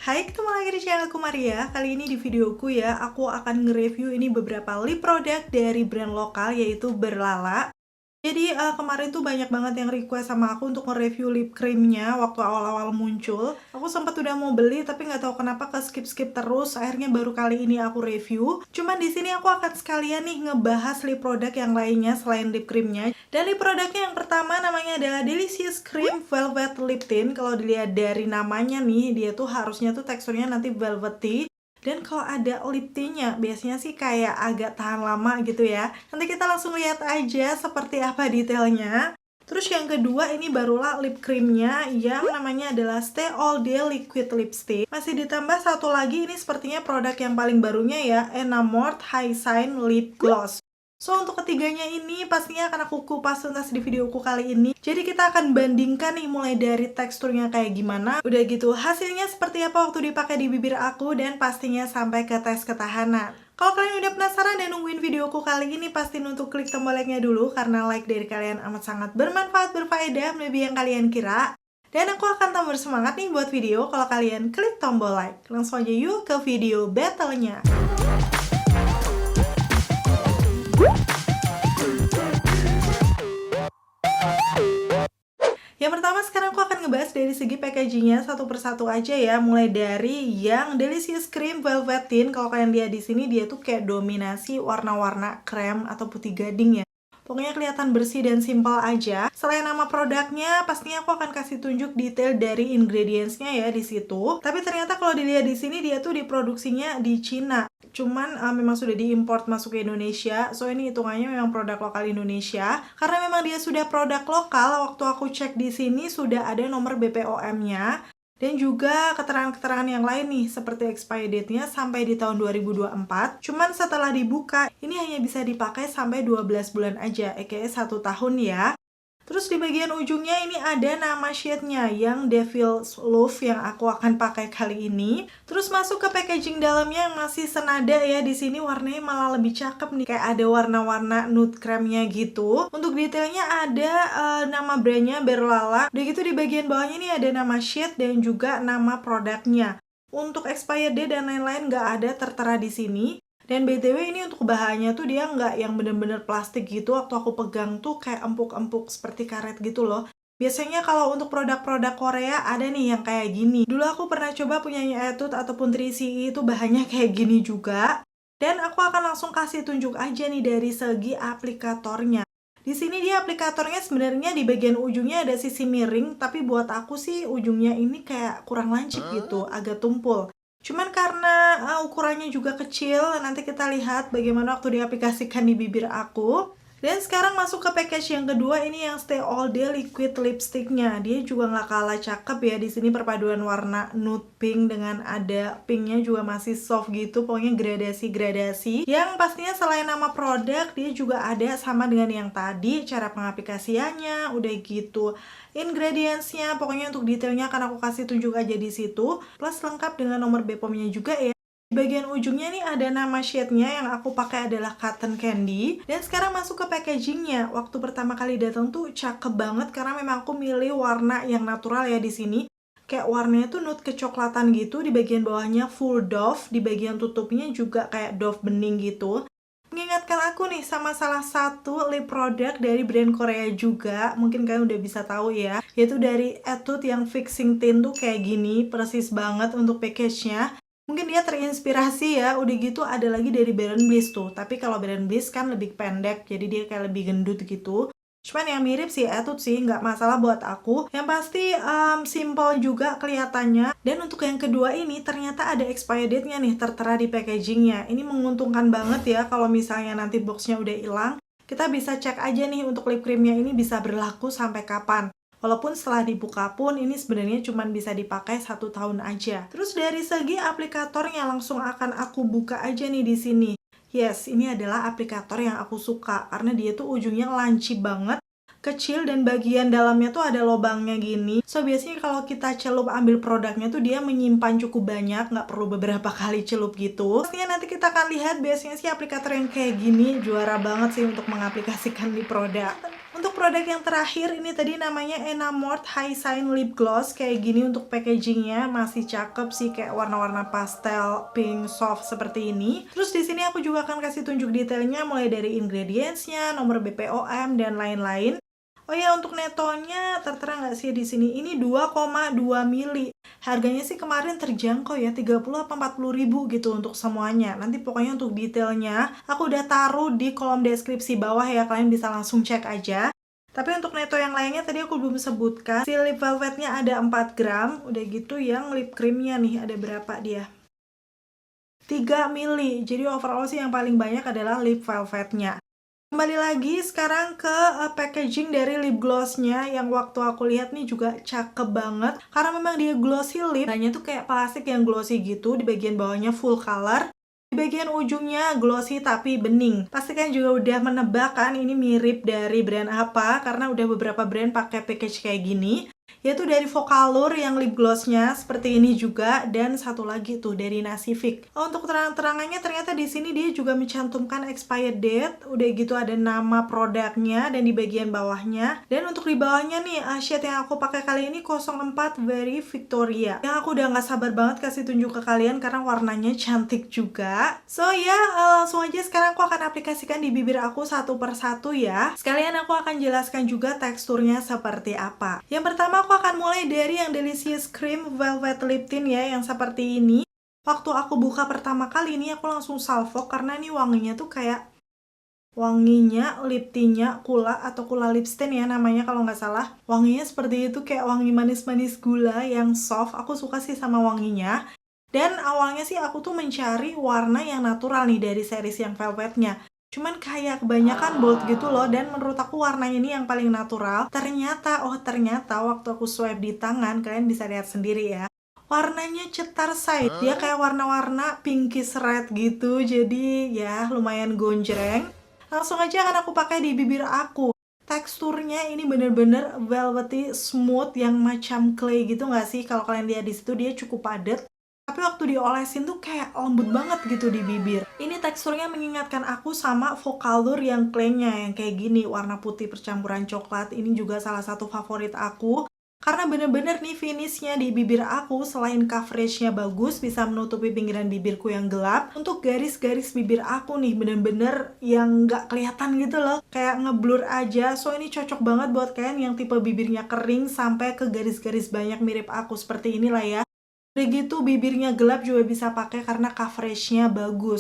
Hai, ketemu lagi di channelku Maria. Kali ini di videoku ya, aku akan nge-review ini beberapa lip product dari brand lokal yaitu Berlala. Jadi kemarin tuh banyak banget yang request sama aku untuk nge-review lip creamnya waktu awal-awal muncul. Aku sempat udah mau beli tapi nggak tahu kenapa ke skip-skip terus. Akhirnya baru kali ini aku review. Cuman di sini aku akan sekalian nih ngebahas lip product yang lainnya selain lip creamnya. Dan lip produknya yang pertama namanya adalah Delicious Cream Velvet Lip Tint. Kalau dilihat dari namanya nih, dia tuh harusnya tuh teksturnya nanti velvety. Dan kalau ada lip tint-nya, biasanya sih kayak agak tahan lama gitu ya. Nanti kita langsung lihat aja seperti apa detailnya. Terus yang kedua ini barulah lip creamnya yang namanya adalah Stay All Day Liquid Lipstick. Masih ditambah satu lagi, ini sepertinya produk yang paling barunya ya, Enamored High Shine Lip Gloss. So, untuk ketiganya ini pastinya akan aku kupas tuntas di videoku kali ini. Jadi kita akan bandingkan nih mulai dari teksturnya kayak gimana. Udah gitu, hasilnya seperti apa waktu dipakai di bibir aku dan pastinya sampai ke tes ketahanan. Kalau kalian udah penasaran dan nungguin videoku kali ini, pastiin untuk klik tombol like-nya dulu karena like dari kalian amat sangat bermanfaat, berfaedah, melebihi yang kalian kira. Dan aku akan tambah semangat nih buat video kalau kalian klik tombol like. Langsung aja yuk ke video battle-nya. Yang pertama sekarang aku akan ngebahas dari segi packagingnya satu persatu aja ya, mulai dari yang Delicious Cream Velvet Tint. Kalau kalian lihat di sini dia tuh kayak dominasi warna-warna krem atau putih gading ya. Pokoknya kelihatan bersih dan simpel aja. Selain nama produknya, pastinya aku akan kasih tunjuk detail dari ingredients-nya ya di situ. Tapi ternyata kalau dilihat di sini dia tuh diproduksinya di Cina. Cuman memang sudah diimport masuk ke Indonesia. So ini hitungannya memang produk lokal Indonesia. Karena memang dia sudah produk lokal, waktu aku cek di sini sudah ada nomor BPOM-nya. Dan juga keterangan-keterangan yang lain nih, seperti expiry date-nya sampai di tahun 2024. Cuman setelah dibuka, ini hanya bisa dipakai sampai 12 bulan aja, aka 1 tahun ya. Terus di bagian ujungnya ini ada nama shade-nya yang Devil's Love yang aku akan pakai kali ini. Terus masuk ke packaging dalamnya yang masih senada ya. Di sini warnanya malah lebih cakep nih. Kayak ada warna-warna nude cream-nya gitu. Untuk detailnya ada nama brand-nya Berlala. Udah gitu di bagian bawahnya ini ada nama shade dan juga nama produknya. Untuk expired date dan lain-lain nggak ada tertera di sini. Dan BTW ini untuk bahannya tuh dia nggak yang bener-bener plastik gitu. Waktu aku pegang tuh kayak empuk-empuk seperti karet gitu loh. Biasanya kalau untuk produk-produk Korea ada nih yang kayak gini. Dulu aku pernah coba punyanya Etude ataupun 3CE itu bahannya kayak gini juga. Dan aku akan langsung kasih tunjuk aja nih dari segi aplikatornya. Di sini dia aplikatornya sebenarnya di bagian ujungnya ada sisi miring, tapi buat aku sih ujungnya ini kayak kurang lancip gitu, agak tumpul. Cuman karena ukurannya juga kecil, nanti kita lihat bagaimana waktu diaplikasikan di bibir aku. Dan sekarang masuk ke package yang kedua, ini yang Stay All Day Liquid Lipstick-nya. Dia juga nggak kalah cakep ya. Di sini perpaduan warna nude pink dengan ada pinknya juga masih soft gitu. Pokoknya gradasi-gradasi. Yang pastinya selain nama produk, dia juga ada sama dengan yang tadi. Cara pengaplikasiannya, udah gitu. Ingredients-nya, pokoknya untuk detailnya akan aku kasih tunjuk aja di situ. Plus lengkap dengan nomor BPOM-nya juga ya. Di bagian ujungnya nih ada nama shade-nya yang aku pakai adalah Cotton Candy. Dan sekarang masuk ke packaging-nya. Waktu pertama kali datang tuh cakep banget karena memang aku milih warna yang natural ya di sini. Kayak warnanya tuh nude kecoklatan gitu, di bagian bawahnya full doff, di bagian tutupnya juga kayak doff bening gitu. Mengingatkan aku nih sama salah satu lip product dari brand Korea juga. Mungkin kalian udah bisa tahu ya, yaitu dari Etude yang fixing tint tuh kayak gini, persis banget untuk package-nya. Mungkin dia terinspirasi ya, udah gitu ada lagi dari Baron Bliss tuh. Tapi kalau Baron Bliss kan lebih pendek, jadi dia kayak lebih gendut gitu. Cuman yang mirip sih Etude sih, nggak masalah buat aku. Yang pasti simple juga kelihatannya. Dan untuk yang kedua ini ternyata ada expiry date-nya nih tertera di packagingnya. Ini menguntungkan banget ya kalau misalnya nanti boxnya udah hilang. Kita bisa cek aja nih untuk lip creamnya ini bisa berlaku sampai kapan. Walaupun setelah dibuka pun ini sebenarnya cuma bisa dipakai 1 tahun aja. Terus dari segi aplikatornya langsung akan aku buka aja nih di sini. Yes, ini adalah aplikator yang aku suka karena dia tuh ujungnya lancip banget. kecil dan bagian dalamnya tuh ada lubangnya gini. So biasanya kalau kita celup ambil produknya tuh dia menyimpan cukup banyak, nggak perlu beberapa kali celup gitu. Pastinya nanti kita akan lihat biasanya sih aplikator yang kayak gini juara banget sih untuk mengaplikasikan di produk. Untuk produk yang terakhir ini tadi namanya Enamort High Shine Lip Gloss. Kayak gini untuk packagingnya masih cakep sih, kayak warna-warna pastel pink soft seperti ini. Terus di sini aku juga akan kasih tunjuk detailnya mulai dari ingredientsnya, nomor BPOM dan lain-lain. Oh ya, untuk netonya tertera nggak sih di sini? Ini 2,2 mili. Harganya sih kemarin terjangkau ya, 30 apa 40 ribu gitu untuk semuanya. Nanti pokoknya untuk detailnya aku udah taruh di kolom deskripsi bawah ya, kalian bisa langsung cek aja. Tapi untuk neto yang lainnya tadi aku belum sebutkan. Si lip velvetnya ada 4 gram, udah gitu yang lip creamnya nih ada berapa dia? 3 mili. Jadi overall sih yang paling banyak adalah lip velvetnya. Kembali lagi sekarang ke packaging dari lip glossnya, yang waktu aku lihat nih juga cakep banget karena memang dia glossy lip. Hanya tuh kayak plastik yang glossy gitu, di bagian bawahnya full color, di bagian ujungnya glossy tapi bening. Pastikan juga udah menebak kan ini mirip dari brand apa, karena udah beberapa brand pakai package kayak gini, yaitu dari Vocalour yang lip glossnya seperti ini juga, dan satu lagi tuh dari Nasivic. Oh, untuk terang-terangannya ternyata di sini dia juga mencantumkan expired date, udah gitu ada nama produknya dan di bagian bawahnya. Dan untuk di bawahnya nih shade yang aku pakai kali ini 04 Very Victoria, yang aku udah nggak sabar banget kasih tunjuk ke kalian karena warnanya cantik juga. So ya, langsung aja sekarang aku akan aplikasikan di bibir aku satu persatu ya. Sekalian aku akan jelaskan juga teksturnya seperti apa. Yang pertama aku akan mulai dari yang Delicious Cream Velvet Lip Tint ya, yang seperti ini. Waktu aku buka pertama kali ini aku langsung salvo karena ini wanginya tuh kayak wanginya lip tintnya Kula atau Kula Lip Stain ya namanya kalau nggak salah. Wanginya seperti itu, kayak wangi manis-manis gula yang soft. Aku suka sih sama wanginya. Dan awalnya sih aku tuh mencari warna yang natural nih dari series yang velvetnya. Cuman kayak kebanyakan bold gitu loh, dan menurut aku warnanya ini yang paling natural. Ternyata waktu aku swipe di tangan, kalian bisa lihat sendiri ya, warnanya cetar side. Dia kayak warna-warna pinkish red gitu, jadi ya lumayan gonjreng. Langsung aja akan aku pakai di bibir aku. Teksturnya ini bener-bener velvety smooth yang macam clay gitu nggak sih? Kalau kalian lihat di situ dia cukup padat. Tapi waktu diolesin tuh kayak lembut banget gitu di bibir. Ini teksturnya mengingatkan aku sama Vocalour yang claynya yang kayak gini, warna putih percampuran coklat. Ini juga salah satu favorit aku. Karena bener-bener nih finishnya di bibir aku, selain coveragenya bagus, bisa menutupi pinggiran bibirku yang gelap. Untuk garis-garis bibir aku nih bener-bener yang nggak kelihatan gitu loh, kayak ngeblur aja. So ini cocok banget buat kalian yang tipe bibirnya kering sampai ke garis-garis banyak mirip aku seperti inilah ya. Udah gitu bibirnya gelap juga bisa pakai karena coveragenya bagus.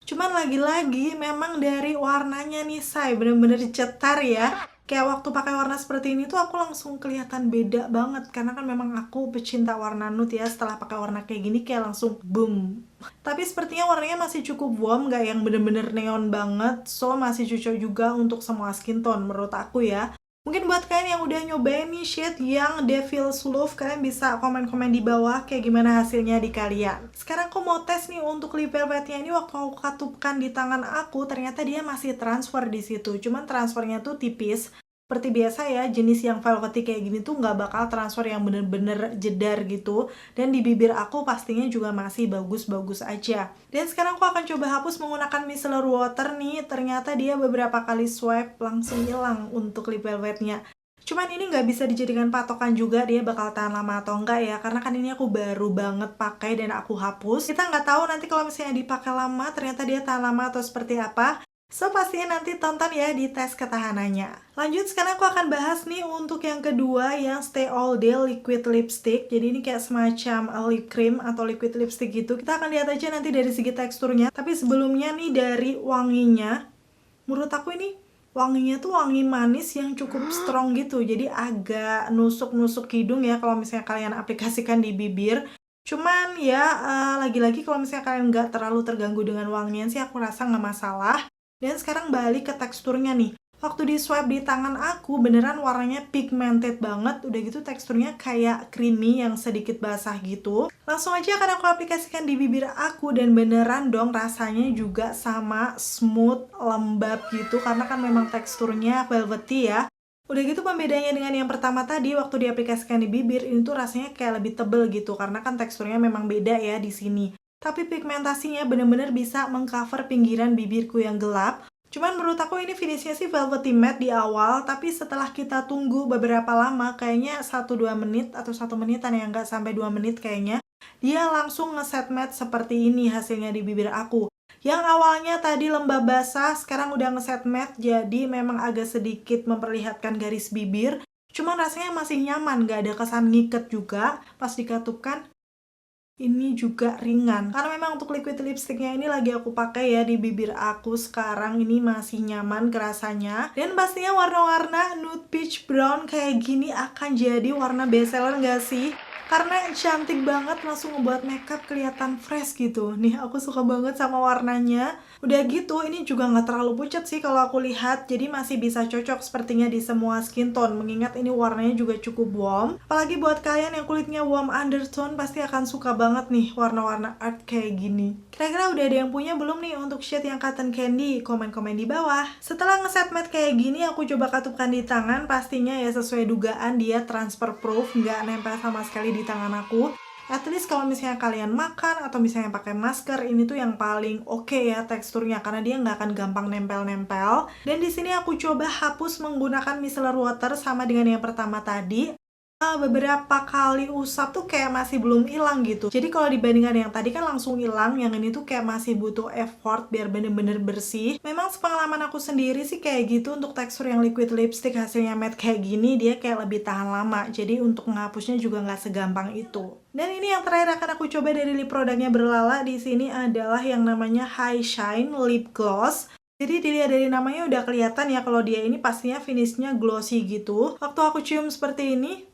Cuman lagi-lagi memang dari warnanya nih say, bener-bener cetar ya. Kayak waktu pakai warna seperti ini tuh aku langsung kelihatan beda banget, karena kan memang aku pecinta warna nude ya. Setelah pakai warna kayak gini kayak langsung boom. Tapi sepertinya warnanya masih cukup warm, gak yang bener-bener neon banget. So masih cocok juga untuk semua skin tone menurut aku ya. Mungkin buat kalian yang udah nyobain nih shade yang Devil's Love, kalian bisa komen-komen di bawah kayak gimana hasilnya di kalian. Sekarang aku mau tes nih untuk lip velvetnya ini. Waktu aku katupkan di tangan aku, ternyata dia masih transfer di situ. Cuman transfernya tuh tipis. Seperti biasa ya, jenis yang velvety kayak gini tuh nggak bakal transfer yang bener-bener jedar gitu. Dan di bibir aku pastinya juga masih bagus-bagus aja. Dan sekarang aku akan coba hapus menggunakan micellar water nih. Ternyata dia beberapa kali swipe langsung hilang untuk lip velvetnya. Cuman ini nggak bisa dijadikan patokan juga dia bakal tahan lama atau enggak ya, karena kan ini aku baru banget pakai dan aku hapus. Kita nggak tahu nanti kalau misalnya dipakai lama ternyata dia tahan lama atau seperti apa. So pastinya nanti tonton ya di tes ketahanannya. Lanjut, sekarang aku akan bahas nih untuk yang kedua yang Stay All Day Liquid Lipstick. Jadi ini kayak semacam lip cream atau liquid lipstick gitu. Kita akan lihat aja nanti dari segi teksturnya. Tapi sebelumnya nih dari wanginya, menurut aku ini wanginya tuh wangi manis yang cukup strong gitu. Jadi agak nusuk-nusuk hidung ya kalau misalnya kalian aplikasikan di bibir. Cuman ya lagi-lagi kalau misalnya kalian nggak terlalu terganggu dengan wangian sih aku rasa nggak masalah. Dan sekarang balik ke teksturnya nih. Waktu di swipe di tangan aku beneran warnanya pigmented banget. Udah gitu teksturnya kayak creamy yang sedikit basah gitu. Langsung aja akan aku aplikasikan di bibir aku dan beneran dong rasanya juga sama smooth, lembab gitu. Karena kan memang teksturnya velvety ya. Udah gitu pembedanya dengan yang pertama tadi waktu diaplikasikan di bibir, ini tuh rasanya kayak lebih tebel gitu karena kan teksturnya memang beda ya di sini. Tapi pigmentasinya bener-bener bisa mengcover pinggiran bibirku yang gelap. Cuman menurut aku ini finishnya sih velvety matte di awal, tapi setelah kita tunggu beberapa lama, kayaknya 1-2 menit atau 1 menitan ya, nggak sampai 2 menit kayaknya, dia langsung ngeset matte seperti ini hasilnya di bibir aku. Yang awalnya tadi lembab basah, sekarang udah ngeset matte, jadi memang agak sedikit memperlihatkan garis bibir. Cuman rasanya masih nyaman, nggak ada kesan ngiket juga pas dikatupkan. Ini juga ringan, karena memang untuk liquid lipsticknya ini lagi aku pakai ya di bibir aku sekarang. Ini masih nyaman kerasanya. Dan pastinya warna-warna nude peach brown kayak gini akan jadi warna bestseller nggak sih? Karena cantik banget, langsung ngebuat makeup kelihatan fresh gitu. Nih, aku suka banget sama warnanya. Udah gitu, ini juga nggak terlalu pucat sih kalau aku lihat. Jadi masih bisa cocok sepertinya di semua skin tone. Mengingat ini warnanya juga cukup warm. Apalagi buat kalian yang kulitnya warm undertone, pasti akan suka banget nih warna-warna art kayak gini. Kira-kira udah ada yang punya belum nih untuk shade yang cotton candy? Komen-komen di bawah. Setelah ngeset matte kayak gini, aku coba katupkan di tangan. Pastinya ya sesuai dugaan, dia transfer proof, nggak nempel sama sekali di tangan aku. At least kalau misalnya kalian makan atau misalnya pakai masker, ini tuh yang paling oke ya teksturnya karena dia nggak akan gampang nempel-nempel. Dan di sini aku coba hapus menggunakan micellar water sama dengan yang pertama tadi. Beberapa kali usap tuh kayak masih belum hilang gitu. Jadi kalau dibandingkan yang tadi kan langsung hilang, yang ini tuh kayak masih butuh effort biar bener-bener bersih. Memang sepengalaman aku sendiri sih kayak gitu, untuk tekstur yang liquid lipstick hasilnya matte kayak gini, dia kayak lebih tahan lama. Jadi untuk menghapusnya juga nggak segampang itu. Dan ini yang terakhir akan aku coba dari lip produknya Berlala di sini adalah yang namanya High Shine Lip Gloss. Jadi dilihat dari namanya udah kelihatan ya kalau dia ini pastinya finishnya glossy gitu. Waktu aku cium seperti ini,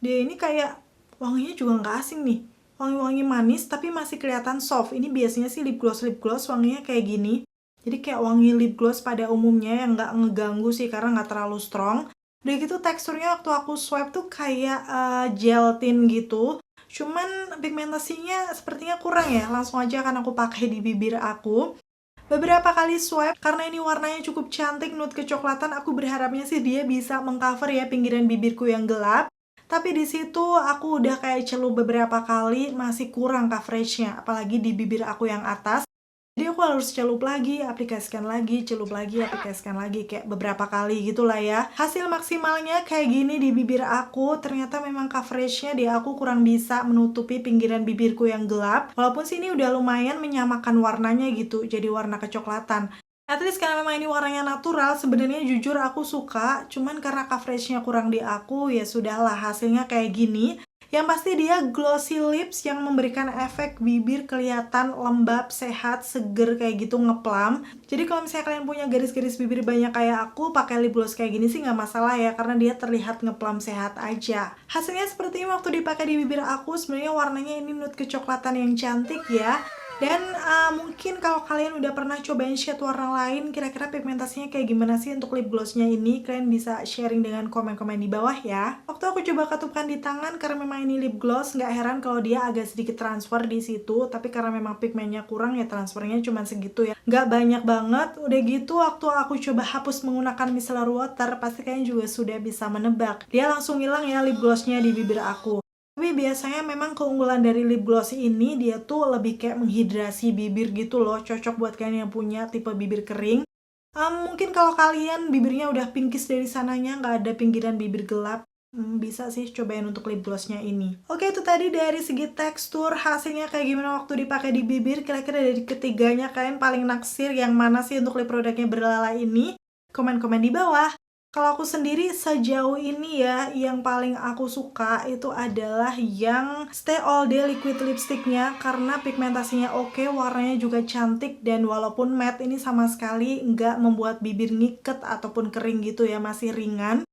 dia ini kayak wanginya juga nggak asing nih. Wangi-wangi manis tapi masih kelihatan soft. Ini biasanya sih lip gloss wanginya kayak gini. Jadi kayak wangi lip gloss pada umumnya yang nggak ngeganggu sih karena nggak terlalu strong. Udah gitu teksturnya waktu aku swipe tuh kayak gel tint gitu. Cuman pigmentasinya sepertinya kurang ya. Langsung aja akan aku pakai di bibir aku. Beberapa kali swipe, karena ini warnanya cukup cantik, nude kecoklatan, aku berharapnya sih dia bisa mengcover ya pinggiran bibirku yang gelap. Tapi di situ aku udah kayak celup beberapa kali, masih kurang coveragenya, apalagi di bibir aku yang atas. Jadi aku harus celup lagi, aplikasikan lagi, celup lagi, aplikasikan lagi, kayak beberapa kali gitulah ya. Hasil maksimalnya kayak gini di bibir aku, ternyata memang coveragenya di aku kurang bisa menutupi pinggiran bibirku yang gelap. Walaupun sih ini udah lumayan menyamakan warnanya gitu, jadi warna kecoklatan. At least karena memang ini warnanya natural, sebenarnya jujur aku suka, cuman karena coveragenya kurang di aku, ya sudahlah hasilnya kayak gini. Yang pasti dia glossy lips yang memberikan efek bibir kelihatan lembab, sehat, seger kayak gitu, ngeplam. Jadi kalau misalnya kalian punya garis-garis bibir banyak kayak aku, pakai lip gloss kayak gini sih nggak masalah ya, karena dia terlihat ngeplam, sehat aja. Hasilnya seperti ini waktu dipakai di bibir aku, sebenarnya warnanya ini nude kecoklatan yang cantik ya. Dan mungkin kalau kalian udah pernah cobain shade warna lain, kira-kira pigmentasinya kayak gimana sih untuk lip glossnya ini? Kalian bisa sharing dengan komen-komen di bawah ya. Waktu aku coba katupkan di tangan, karena memang ini lip gloss, nggak heran kalau dia agak sedikit transfer di situ. Tapi karena memang pigmennya kurang ya transfernya cuma segitu ya. Nggak banyak banget. Udah gitu waktu aku coba hapus menggunakan micellar water, pasti kalian juga sudah bisa menebak. Dia langsung hilang ya lip glossnya di bibir aku. Tapi biasanya memang keunggulan dari lip gloss ini, dia tuh lebih kayak menghidrasi bibir gitu loh. Cocok buat kalian yang punya tipe bibir kering. Mungkin kalau kalian bibirnya udah pinkish dari sananya, nggak ada pinggiran bibir gelap, bisa sih cobain untuk lip glossnya ini. Oke, itu tadi dari segi tekstur, hasilnya kayak gimana waktu dipakai di bibir. Kira-kira dari ketiganya kalian paling naksir yang mana sih untuk lip produknya Berlala ini? Komen-komen di bawah. Kalau aku sendiri sejauh ini ya, yang paling aku suka itu adalah yang Stay All Day liquid lipsticknya, karena pigmentasinya oke, warnanya juga cantik, dan walaupun matte ini sama sekali nggak membuat bibir ngiket ataupun kering gitu ya, masih ringan.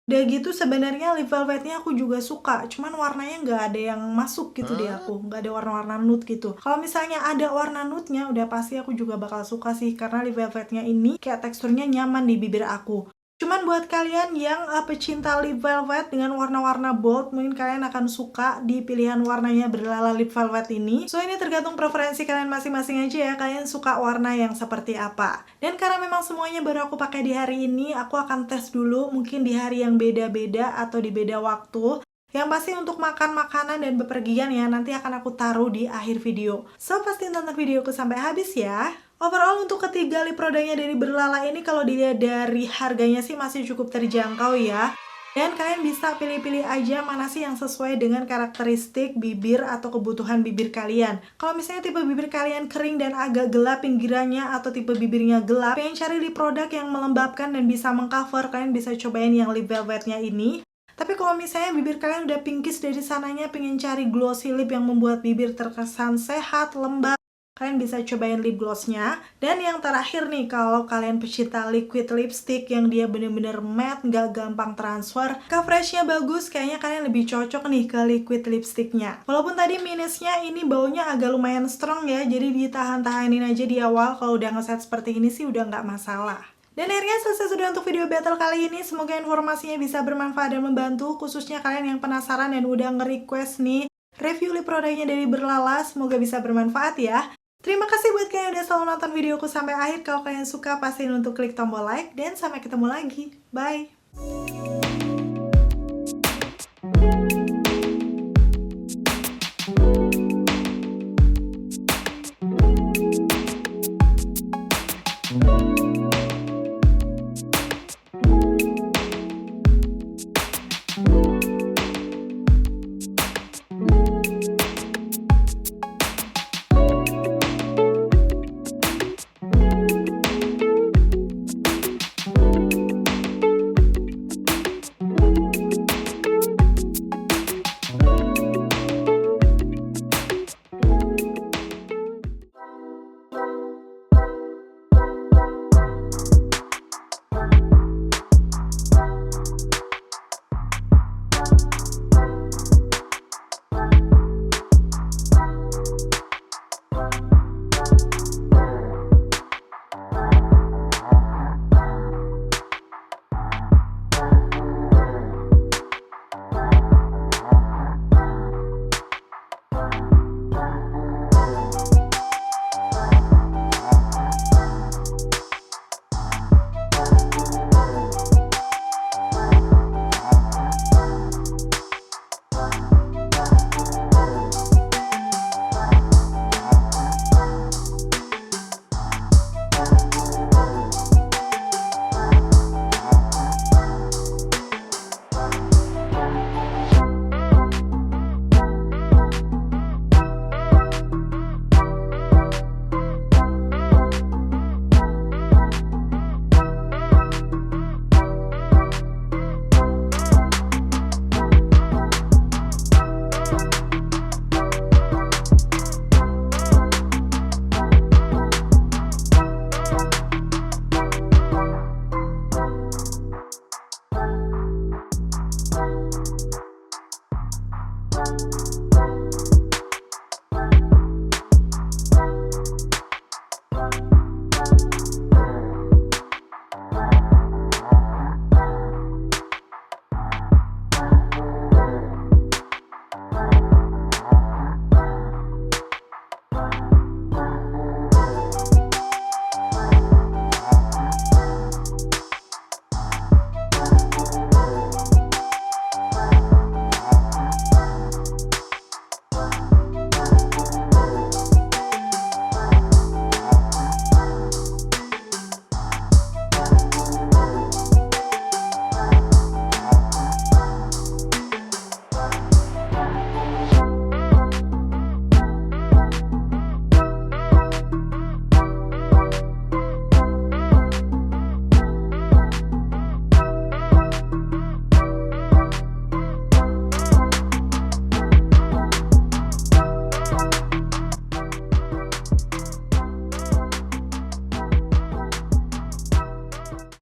Udah gitu sebenarnya lip velvetnya aku juga suka, cuman warnanya nggak ada yang masuk gitu di aku, nggak ada warna-warna nude gitu. Kalau misalnya ada warna nude-nya, udah pasti aku juga bakal suka sih, karena lip velvetnya ini kayak teksturnya nyaman di bibir aku. Cuman buat kalian yang pecinta lip velvet dengan warna-warna bold, mungkin kalian akan suka di pilihan warnanya Berlala Lip Velvet ini. So ini tergantung preferensi kalian masing-masing aja ya, kalian suka warna yang seperti apa. Dan karena memang semuanya baru aku pakai di hari ini, aku akan tes dulu mungkin di hari yang beda-beda atau di beda waktu. Yang pasti untuk makan makanan dan bepergian ya, nanti akan aku taruh di akhir video. So pastiin tonton videoku sampai habis ya. Overall untuk ketiga lip produknya dari Berlala ini kalau dilihat dari harganya sih masih cukup terjangkau ya. Dan kalian bisa pilih-pilih aja mana sih yang sesuai dengan karakteristik bibir atau kebutuhan bibir kalian. Kalau misalnya tipe bibir kalian kering dan agak gelap pinggirannya atau tipe bibirnya gelap, pengen cari lip produk yang melembabkan dan bisa mengcover, kalian bisa cobain yang lip velvetnya ini. Tapi kalau misalnya bibir kalian udah pinkish dari sananya, pengen cari glossy lip yang membuat bibir terkesan sehat, lembab, kalian bisa cobain lip glossnya. Dan yang terakhir nih, kalau kalian pecinta liquid lipstick yang dia bener-bener matte, nggak gampang transfer, coveragenya bagus, kayaknya kalian lebih cocok nih ke liquid lipsticknya. Walaupun tadi minusnya ini baunya agak lumayan strong ya, jadi ditahan-tahanin aja di awal. Kalau udah ngeset seperti ini sih udah nggak masalah. Dan akhirnya selesai sudah untuk video battle kali ini. Semoga informasinya bisa bermanfaat dan membantu, khususnya kalian yang penasaran dan udah nge-request nih review lip produknya dari Berlala. Semoga bisa bermanfaat ya. Terima kasih buat kalian yang udah selalu nonton videoku sampai akhir. Kalau kalian suka, pastiin untuk klik tombol like. Dan sampai ketemu lagi. Bye!